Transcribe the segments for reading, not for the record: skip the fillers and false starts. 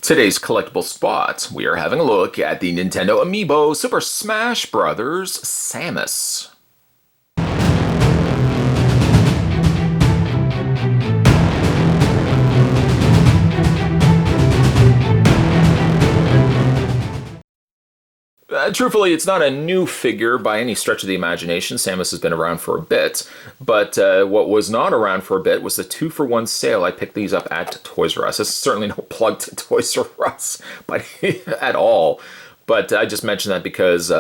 Today's collectible spot, we are having a look at the Nintendo Amiibo Super Smash Bros. Samus. Truthfully, it's not a new figure by any stretch of the imagination. Samus has been around for a bit, but what was not around for a bit was the 2-for-1 sale. I picked these up at Toys R Us. This is certainly no plug to Toys R Us but at all. But I just mentioned that because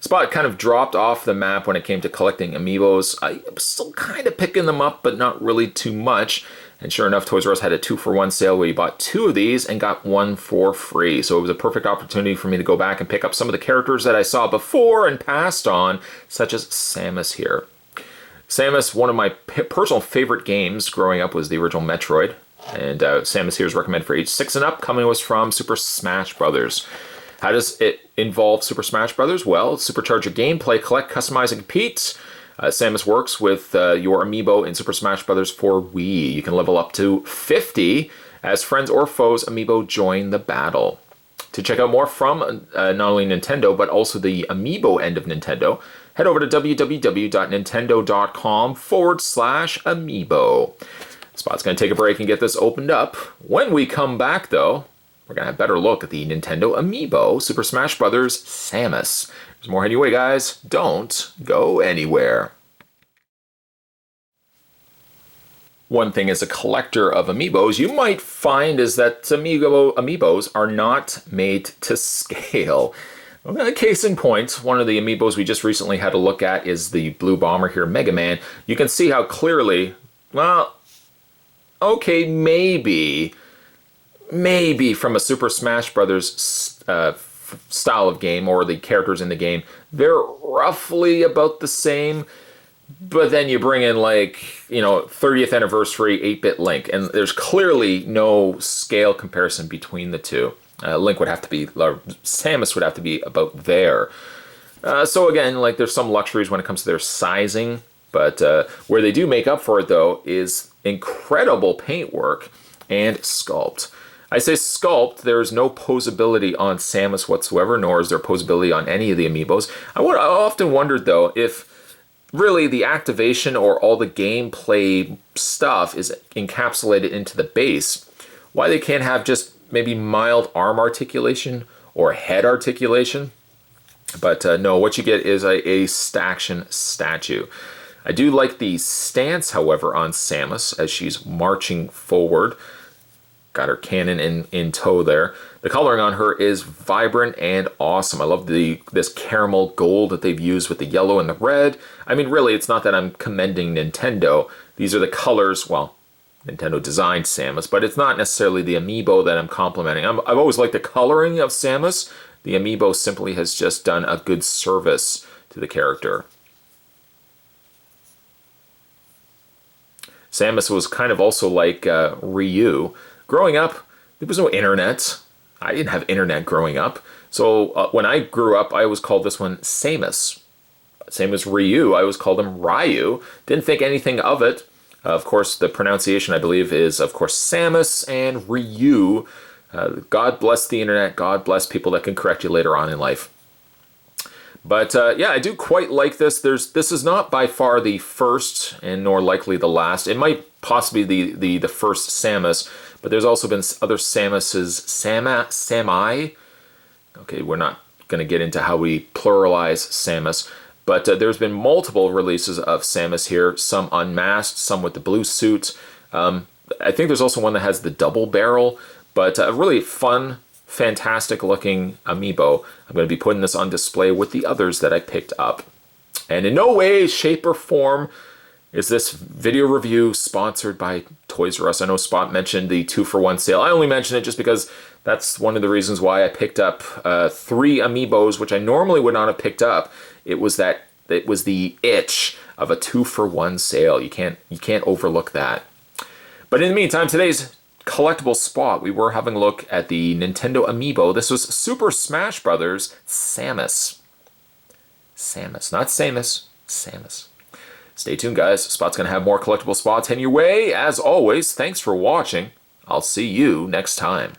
Spot kind of dropped off the map when it came to collecting Amiibos. I was still kind of picking them up, but not really too much. And sure enough, Toys R Us had a 2-for-1 sale where you bought 2 of these and got 1 for free. So it was a perfect opportunity for me to go back and pick up some of the characters that I saw before and passed on, such as Samus here. Samus, one of my personal favorite games growing up was the original Metroid. And Samus here is recommended for age 6 and up, coming to us from Super Smash Bros. How does it involve Super Smash Bros.? Well, supercharge your gameplay, collect, customize, and compete. Samus works with your Amiibo in Super Smash Bros. For Wii. You can level up to 50 as friends or foes Amiibo join the battle. To check out more from not only Nintendo, but also the Amiibo end of Nintendo, head over to www.nintendo.com/Amiibo. Spot's going to take a break and get this opened up. When we come back, though, we're going to have a better look at the Nintendo Amiibo Super Smash Bros. Samus. There's more heading your way, guys. Don't go anywhere. One thing as a collector of Amiibos you might find is that Amiibos are not made to scale. Case in point, one of the Amiibos we just recently had a look at is the Blue Bomber here, Mega Man. You can see how clearly, well, okay, maybe from a Super Smash Bros. Style of game, or the characters in the game, they're roughly about the same, but then you bring in, like, 30th anniversary 8-bit Link, and there's clearly no scale comparison between the two. Link would have to be, Samus would have to be about there. So again, like, there's some luxuries when it comes to their sizing, but where they do make up for it, though, is incredible paintwork and sculpt. I say sculpt, there's no posability on Samus whatsoever, nor is there posability on any of the Amiibos. I often wondered, though, if really the activation or all the gameplay stuff is encapsulated into the base, why they can't have just maybe mild arm articulation or head articulation. But no, what you get is a Staction statue. I do like the stance, however, on Samus as she's marching forward. Got her cannon in tow there. The coloring on her is vibrant and awesome. I love this caramel gold that they've used with the yellow and the red. I mean, really, it's not that I'm commending Nintendo. These are the colors, well, Nintendo designed Samus, but it's not necessarily the Amiibo that I'm complimenting. I've always liked the coloring of Samus. The Amiibo simply has just done a good service to the character. Samus was kind of also like Ryu. Growing up, there was no internet. I didn't have internet growing up. So when I grew up, I always called this one Samus. Same as Ryu, I always called him Ryu. Didn't think anything of it. Of course, the pronunciation, I believe, is, of course, Samus and Ryu. God bless the internet. God bless people that can correct you later on in life. But yeah, I do quite like this. This is not by far the first, and nor likely the last. It might possibly be the first Samus, but there's also been other Samuses. Sami. Okay, we're not going to get into how we pluralize Samus, but there's been multiple releases of Samus here. Some unmasked, some with the blue suit. I think there's also one that has the double barrel, but a really fun, fantastic looking Amiibo. I'm going to be putting this on display with the others that I picked up. And in no way, shape, or form is this video review sponsored by Toys R Us. I know Spot mentioned the 2-for-1 sale. I only mention it just because that's one of the reasons why I picked up 3 Amiibos, which I normally would not have picked up. It was the itch of a 2-for-1 sale. You can't overlook that. But in the meantime, today's collectible spot, we were having a look at the Nintendo Amiibo. This was Super Smash Bros. Samus. Samus, not Samus, Samus. Stay tuned, guys. Spot's going to have more collectible spots heading your way. As always, thanks for watching. I'll see you next time.